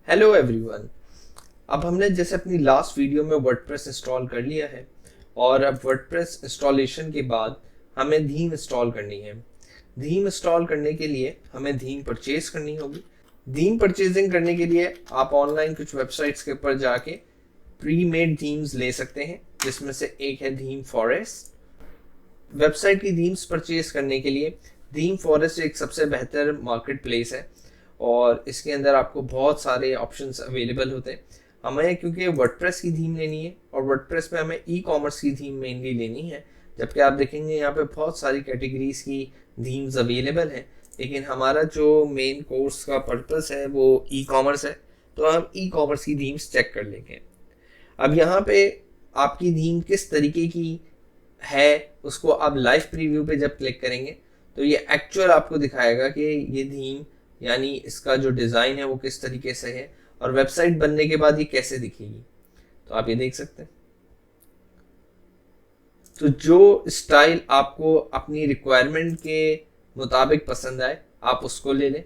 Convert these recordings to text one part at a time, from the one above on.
Hello everyone. अब हमने जैसे अपनी लास्ट वीडियो में वर्डप्रेस इंस्टॉल कर लिया है और अब वर्डप्रेस इंस्टॉलेशन के बाद हमें थीम इंस्टॉल करनी है। थीम इंस्टॉल करने के लिए हमें थीम परचेज करनी होगी। थीम परचेजिंग करने के लिए आप ऑनलाइन कुछ वेबसाइट्स के ऊपर जाके प्री मेड थीम्स ले सकते हैं, जिसमें से एक है थीम फॉरेस्ट। वेबसाइट की थीम्स परचेज करने के लिए थीम फॉरेस्ट एक सबसे बेहतर मार्केट प्लेस है और इसके अंदर आपको बहुत सारे ऑप्शंस अवेलेबल होते हैं। हमें क्योंकि वर्डप्रेस की थीम लेनी है और वर्डप्रेस में हमें ई कॉमर्स की थीम मेनली लेनी है, जबकि आप देखेंगे यहाँ पे बहुत सारी कैटेगरीज की थीम्स अवेलेबल हैं, लेकिन हमारा जो मेन कोर्स का पर्पस है वो ई कॉमर्स है, तो हम ई कॉमर्स की थीम्स चेक कर लेंगे। अब यहाँ पे आपकी थीम किस तरीके की है उसको आप लाइव प्रीव्यू पे जब क्लिक करेंगे तो ये एक्चुअल आपको दिखाएगा कि ये थीम यानी इसका जो डिज़ाइन है वो किस तरीके से है और वेबसाइट बनने के बाद ये कैसे दिखेगी। तो आप ये देख सकते हैं। तो जो स्टाइल आपको अपनी रिक्वायरमेंट के मुताबिक पसंद आए आप उसको ले लें,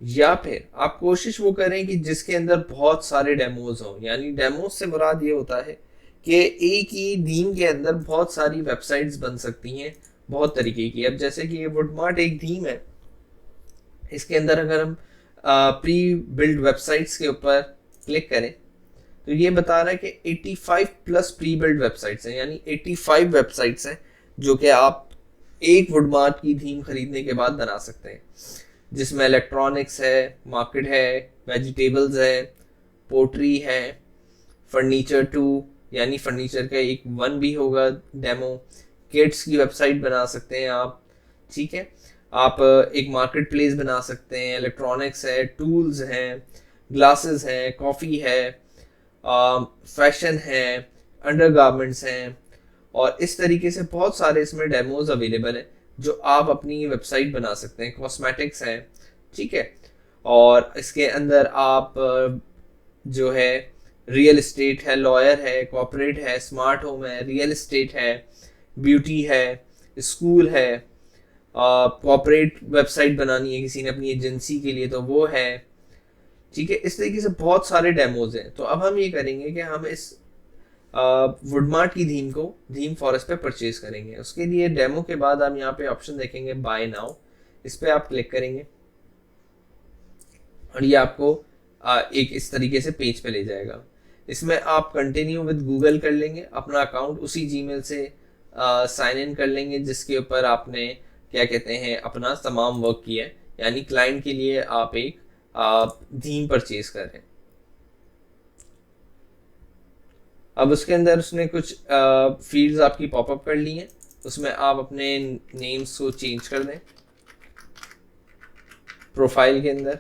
या फिर आप कोशिश वो करें कि जिसके अंदर बहुत सारे डेमोज हों। यानी डेमोज से मुराद ये होता है कि एक ही थीम के अंदर बहुत सारी वेबसाइट्स बन सकती हैं बहुत तरीके की। अब जैसे कि ये वुडमार्ट एक थीम है, इसके अंदर अगर हम प्री बिल्ड वेबसाइट्स के ऊपर क्लिक करें तो ये बता रहा है कि 85 प्लस प्री बिल्ड वेबसाइट्स हैं, यानी 85 वेबसाइट्स हैं जो कि आप एक वुडमार्ट की थीम खरीदने के बाद बना सकते हैं, जिसमें इलेक्ट्रॉनिक्स है, मार्केट है, वेजिटेबल्स है, पोट्री है, फर्नीचर टू यानी फर्नीचर का एक वन भी होगा डेमो, किड्स की वेबसाइट बना सकते हैं आप। ठीक है, आप एक मार्केट प्लेस बना सकते हैं, इलेक्ट्रॉनिक्स है, टूल्स हैं, ग्लासेस हैं, कॉफ़ी है, फैशन है, अंडरगारमेंट्स हैं, और इस तरीके से बहुत सारे इसमें डेमोज अवेलेबल हैं जो आप अपनी वेबसाइट बना सकते हैं। कॉस्मेटिक्स हैं, ठीक है, और इसके अंदर आप जो है रियल एस्टेट है, लॉयर है, कॉर्पोरेट है, स्मार्ट होम है, रियल एस्टेट है, ब्यूटी है, स्कूल है, कॉर्पोरेट वेबसाइट बनानी है किसी ने अपनी एजेंसी के लिए तो वो है। ठीक है, इस तरीके से बहुत सारे डेमोज हैं। तो अब हम ये करेंगे कि हम इस वुडमार्ट की थीम को थीम फॉरेस्ट पे परचेज करेंगे। उसके लिए डेमो के बाद हम यहाँ पे ऑप्शन देखेंगे बाय नाउ, इस पे आप क्लिक करेंगे और ये आपको एक इस तरीके से पेज पे ले जाएगा। इसमें आप कंटिन्यू विद गूगल कर लेंगे, अपना अकाउंट उसी जीमेल से साइन इन कर लेंगे जिसके ऊपर आपने क्या कहते हैं अपना तमाम वर्क किया है, यानी क्लाइंट के लिए आप एक थीम परचेज कर रहे हैं। अब उसके अंदर उसने कुछ फील्ड्स आपकी पॉपअप कर ली हैं, उसमें आप अपने नेम्स को चेंज कर दें। प्रोफाइल के अंदर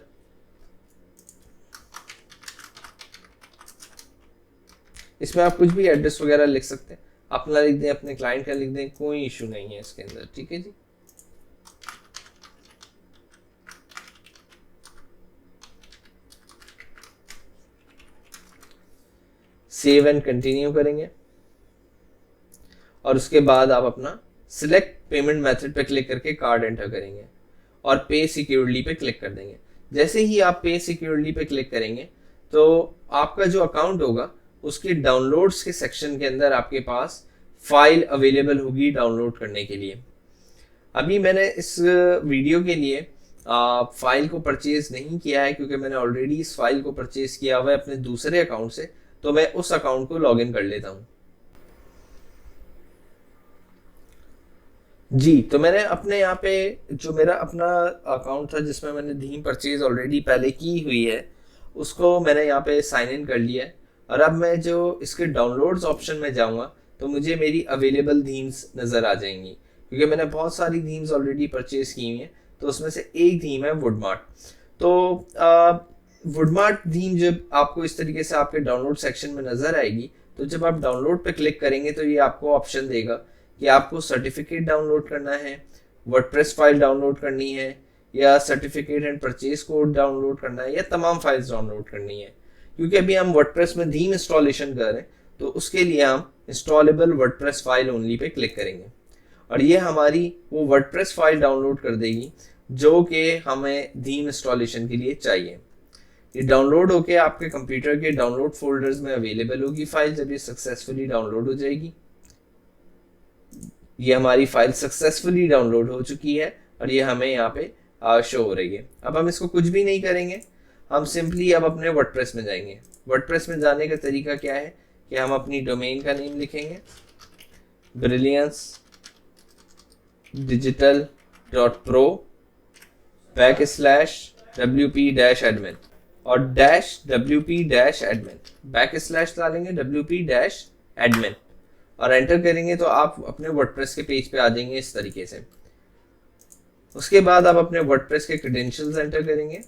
इसमें आप कुछ भी एड्रेस वगैरह लिख सकते हैं, अपना लिख दें, अपने क्लाइंट का लिख दें, कोई इशू नहीं है इसके अंदर। ठीक है जी, सेव एंड कंटिन्यू करेंगे और उसके बाद आप अपना सिलेक्ट पेमेंट मेथड पे क्लिक करके कार्ड एंटर करेंगे और पे सिक्योरली पे क्लिक कर देंगे। जैसे ही आप पे सिक्योरली पे क्लिक करेंगे तो आपका जो अकाउंट होगा उसके डाउनलोड्स के सेक्शन के अंदर आपके पास फाइल अवेलेबल होगी डाउनलोड करने के लिए। अभी मैंने इस वीडियो के लिए फाइल को परचेज नहीं किया है क्योंकि मैंने ऑलरेडी इस फाइल को परचेज किया हुआ है अपने दूसरे अकाउंट से, तो मैं उस अकाउंट को लॉग इन कर लेता हूँ। जी, तो मैंने अपने यहाँ पे जो मेरा अपना अकाउंट था जिसमें मैंने थीम परचेज ऑलरेडी पहले की हुई है उसको मैंने यहाँ पे साइन इन कर लिया है और अब मैं जो इसके डाउनलोड्स ऑप्शन में जाऊँगा तो मुझे मेरी अवेलेबल थीम्स नज़र आ जाएंगी क्योंकि मैंने बहुत सारी थीम्स ऑलरेडी परचेज की हुई हैं। तो उसमें से एक थीम है वुडमार्ट। तो वुडमार्ट थीम जब आपको इस तरीके से आपके डाउनलोड सेक्शन में नज़र आएगी तो जब आप डाउनलोड पे क्लिक करेंगे तो ये आपको ऑप्शन देगा कि आपको सर्टिफिकेट डाउनलोड करना है, वर्डप्रेस फाइल डाउनलोड करनी है, या certificate and purchase code download करना है, या तमाम फाइल्स डाउनलोड करनी है। क्योंकि अभी हम वर्डप्रेस में थीम इंस्टॉलेशन कर रहे हैं तो उसके लिए हम installable WordPress file only pay click करेंगे और ये हमारी वो वर्डप्रेस फाइल डाउनलोड कर देगी जो कि हमें थीम इंस्टॉलेशन के लिए चाहिए। ये डाउनलोड होके आपके कंप्यूटर के डाउनलोड फोल्डर्स में अवेलेबल होगी फाइल जब ये सक्सेसफुली डाउनलोड हो जाएगी। ये हमारी फाइल सक्सेसफुली डाउनलोड हो चुकी है और ये हमें यहाँ पे शो हो रही है। अब हम इसको कुछ भी नहीं करेंगे, हम सिंपली अब अपने वर्डप्रेस में जाएंगे। वर्डप्रेस में जाने का तरीका क्या है कि हम अपनी डोमेन का नेम लिखेंगे brilliancedigital.pro /wp-admin और -wp-admin बैकस्लैश डालेंगे wp-admin और एंटर करेंगे तो आप अपने वर्डप्रेस के पेज पे आ जाएंगे इस तरीके से। उसके बाद आप अपने वर्डप्रेस के क्रेडेंशियल्स एंटर करेंगे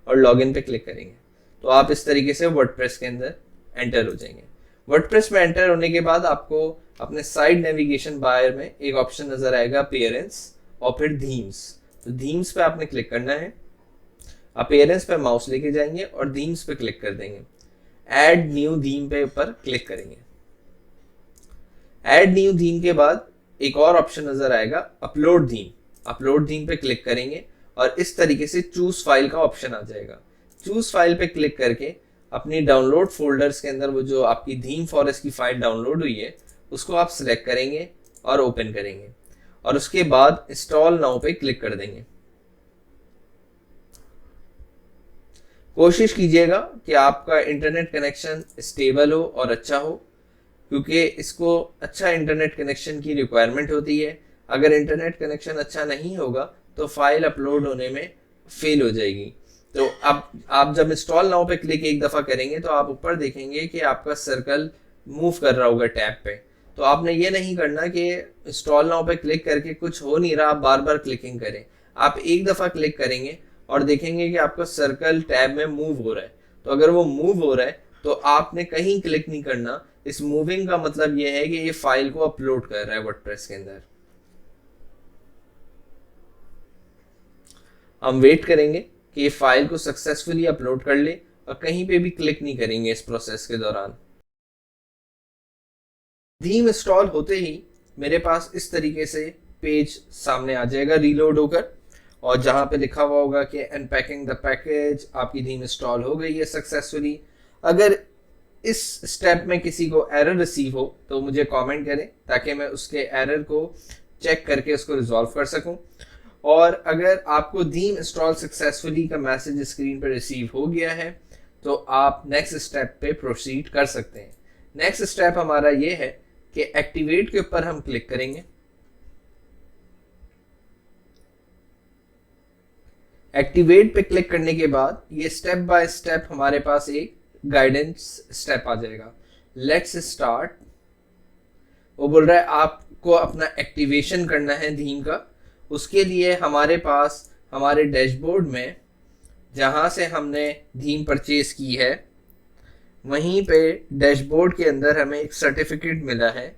और लॉगिन पे क्लिक करेंगे तो आप इस तरीके से वर्डप्रेस के अंदर एंटर हो जाएंगे। वर्डप्रेस में एंटर होने के बाद आपको अपने साइड नेविगेशन बार में एक ऑप्शन नजर आएगा अपीयरेंस और फिर थीम्स। तो थीम्स पे आपने क्लिक करना है, अपीयरेंस पे माउस लेके जाएंगे और थीम्स पे क्लिक कर देंगे। ऐड न्यू थीम पे ऊपर क्लिक करेंगे। ऐड न्यू थीम के बाद एक और ऑप्शन नजर आएगा अपलोड थीम। अपलोड थीम पे क्लिक करेंगे और इस तरीके से चूज फाइल का ऑप्शन आ जाएगा। चूज फाइल पे क्लिक करके अपनी डाउनलोड फोल्डर्स के अंदर वो जो आपकी थीम फॉरेस्ट की फाइल डाउनलोड हुई है उसको आप सिलेक्ट करेंगे और ओपन करेंगे और उसके बाद इंस्टॉल नाउ पे क्लिक कर देंगे। कोशिश कीजिएगा कि आपका इंटरनेट कनेक्शन स्टेबल हो और अच्छा हो, क्योंकि इसको अच्छा इंटरनेट कनेक्शन की रिक्वायरमेंट होती है। अगर इंटरनेट कनेक्शन अच्छा नहीं होगा तो फाइल अपलोड होने में फेल हो जाएगी। तो अब आप जब इंस्टॉल नाउ पे क्लिक एक दफा करेंगे तो आप ऊपर देखेंगे कि आपका सर्कल मूव कर रहा होगा टैब पे। तो आपने ये नहीं करना कि इंस्टॉल नाउ पे क्लिक करके कुछ हो नहीं रहा आप बार बार क्लिकिंग करें। आप एक दफा क्लिक करेंगे और देखेंगे कि आपका सर्कल टैब में मूव हो रहा है। तो अगर वो मूव हो रहा है तो आपने कहीं क्लिक नहीं करना। इस मूविंग का मतलब ये है कि ये फाइल को अपलोड कर रहा है वर्डप्रेस के अंदर। हम वेट करेंगे कि ये फाइल को सक्सेसफुली अपलोड कर ले और कहीं पे भी क्लिक नहीं करेंगे इस प्रोसेस के दौरान। थीम इंस्टॉल होते ही मेरे पास इस तरीके से पेज सामने आ जाएगा रीलोड होकर, और जहां पे लिखा हुआ होगा कि अनपैकिंग द पैकेज, आपकी थीम इंस्टॉल हो गई है सक्सेसफुली। अगर इस स्टेप में किसी को एरर रिसीव हो तो मुझे कमेंट करें ताकि मैं उसके एरर को चेक करके उसको रिजॉल्व कर सकूं। और अगर आपको थीम इंस्टॉल सक्सेसफुली का मैसेज स्क्रीन पर रिसीव हो गया है तो आप नेक्स्ट स्टेप पे प्रोसीड कर सकते हैं। नेक्स्ट स्टेप हमारा ये है कि एक्टिवेट के ऊपर हम क्लिक करेंगे। एक्टिवेट पे क्लिक करने के बाद ये स्टेप बाय स्टेप हमारे पास एक गाइडेंस स्टेप आ जाएगा। Let's start. वो बोल रहा है आपको अपना एक्टिवेशन करना है थीम का। उसके लिए हमारे पास हमारे डैशबोर्ड में जहां से हमने थीम परचेज की है वहीं पे डैशबोर्ड के अंदर हमें एक सर्टिफिकेट मिला है।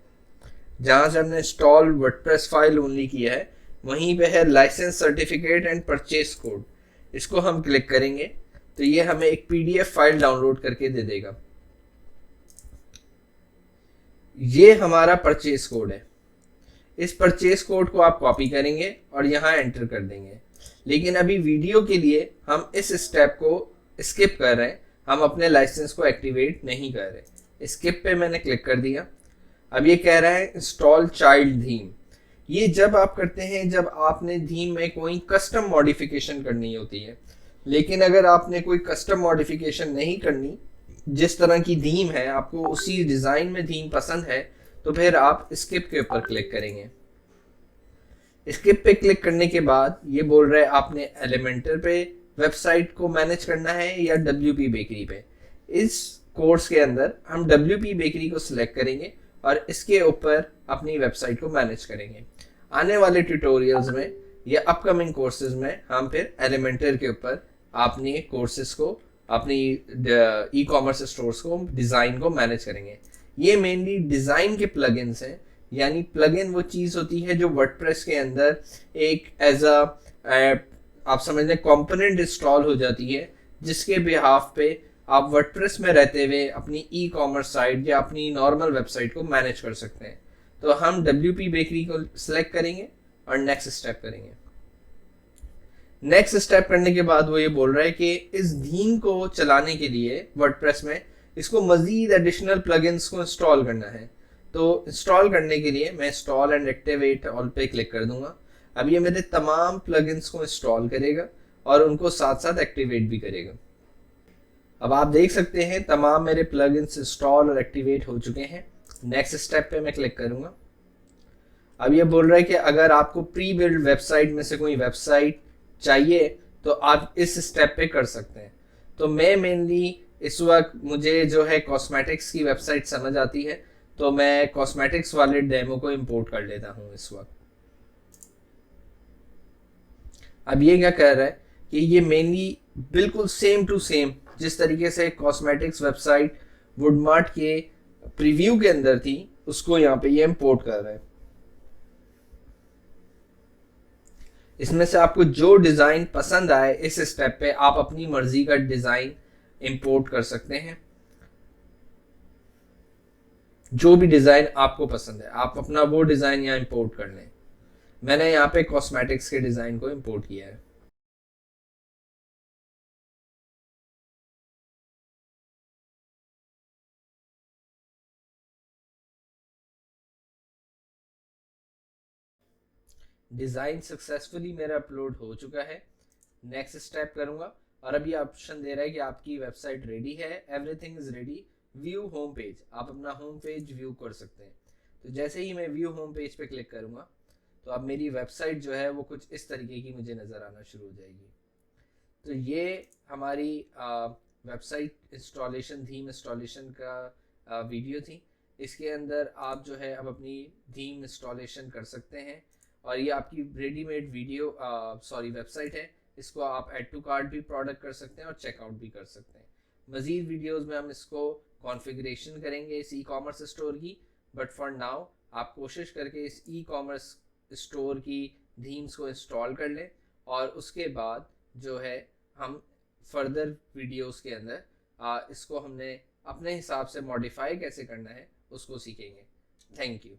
जहां से हमने इंस्टॉल वर्डप्रेस फाइल ओनली किया है वहीं पे है licence certificate and purchase code. इसको हम क्लिक करेंगे तो ये हमें एक पीडीएफ फाइल डाउनलोड करके दे देगा। ये हमारा परचेज कोड है। इस परचेज कोड को आप कॉपी करेंगे और यहाँ एंटर कर देंगे। लेकिन अभी वीडियो के लिए हम इस स्टेप को स्किप कर रहे हैं, हम अपने लाइसेंस को एक्टिवेट नहीं कर रहे। स्किप पे मैंने क्लिक कर दिया। अब ये कह रहा है इंस्टॉल चाइल्ड थीम। ये जब आप करते हैं जब आपने थीम में कोई कस्टम मॉडिफिकेशन करनी होती है। लेकिन अगर आपने कोई कस्टम मॉडिफिकेशन नहीं करनी, जिस तरह की थीम है आपको उसी डिजाइन में थीम पसंद है, तो फिर आप स्किप के ऊपर क्लिक करेंगे। स्किप पे क्लिक करने के बाद ये बोल रहा है आपने एलिमेंटर पे वेबसाइट को मैनेज करना है या WP बेकरी पे। इस कोर्स के अंदर हम WP बेकरी को सिलेक्ट करेंगे और इसके ऊपर अपनी वेबसाइट को मैनेज करेंगे। आने वाले ट्यूटोरियल्स में या अपकमिंग कोर्सेज में हम फिर एलिमेंटर के ऊपर अपने कोर्सेज को, अपनी ई कॉमर्स स्टोर्स को, डिज़ाइन को मैनेज करेंगे। ये मेनली डिज़ाइन के प्लगइन्स हैं, यानी प्लगइन वो चीज़ होती है जो वर्डप्रेस के अंदर एक एज आप समझ लें कंपोनेंट इंस्टॉल हो जाती है, जिसके बिहाफ पे आप वर्डप्रेस में रहते हुए अपनी ई कॉमर्स साइट या अपनी नॉर्मल वेबसाइट को मैनेज कर सकते हैं। तो हम WP बेकरी को सिलेक्ट करेंगे और नेक्स्ट स्टेप करेंगे। नेक्स्ट स्टेप करने के बाद वो ये बोल रहा है कि इस थीम को चलाने के लिए वर्डप्रेस में इसको मजीद एडिशनल प्लगइन्स को इंस्टॉल करना है। तो इंस्टॉल करने के लिए मैं इंस्टॉल एंड एक्टिवेट ऑल पे क्लिक कर दूंगा। अब ये मेरे तमाम प्लगइन्स को इंस्टॉल करेगा और उनको साथ साथ एक्टिवेट भी करेगा। अब आप देख सकते हैं तमाम मेरे प्लगइन्स इंस्टॉल और एक्टिवेट हो चुके हैं। नेक्स्ट स्टेप पे मैं क्लिक करूंगा। अब ये बोल रहा है कि अगर आपको प्री बिल्ड वेबसाइट में से कोई वेबसाइट चाहिए तो आप इस स्टेप पे कर सकते हैं। तो मैं मेनली इस वक्त मुझे जो है कॉस्मेटिक्स की वेबसाइट समझ आती है, तो मैं कॉस्मेटिक्स वाले डेमो को इंपोर्ट कर लेता हूँ इस वक्त। अब ये क्या कह रहा है कि ये मेनली बिल्कुल सेम टू सेम जिस तरीके से कॉस्मेटिक्स वेबसाइट वुडमार्ट के प्रीव्यू के अंदर थी उसको यहाँ पे ये इंपोर्ट कर रहा है। इसमें से आपको जो डिजाइन पसंद आए इस स्टेप पे आप अपनी मर्जी का डिजाइन इंपोर्ट कर सकते हैं। जो भी डिजाइन आपको पसंद है आप अपना वो डिजाइन यहाँ इंपोर्ट कर लें। मैंने यहाँ पे कॉस्मेटिक्स के डिजाइन को इंपोर्ट किया है। डिजाइन सक्सेसफुली मेरा अपलोड हो चुका है। नेक्स्ट स्टेप करूंगा और अभी ऑप्शन दे रहा है कि आपकी वेबसाइट रेडी है, everything is ready, view home page. आप अपना होम पेज व्यू कर सकते हैं। तो जैसे ही मैं व्यू होम पेज पे क्लिक करूंगा तो अब मेरी वेबसाइट जो है वो कुछ इस तरीके की मुझे नज़र आना शुरू हो जाएगी। तो ये हमारी वेबसाइट इंस्टॉलेशन थीम इंस्टॉलेशन का वीडियो थी। इसके अंदर आप जो है अब अपनी थीम इंस्टॉलेशन कर सकते हैं और ये आपकी रेडीमेड वीडियो वेबसाइट है। इसको आप ऐड टू कार्ट भी प्रोडक्ट कर सकते हैं और चेकआउट भी कर सकते हैं। मजीद वीडियोस में हम इसको कॉन्फ़िगरेशन करेंगे इस ई कॉमर्स स्टोर की, बट फॉर नाउ आप कोशिश करके इस ई कॉमर्स स्टोर की थीम्स को इंस्टॉल कर लें और उसके बाद जो है हम फर्दर वीडियोस के अंदर इसको हमने अपने हिसाब से मॉडिफाई कैसे करना है उसको सीखेंगे। Thank you.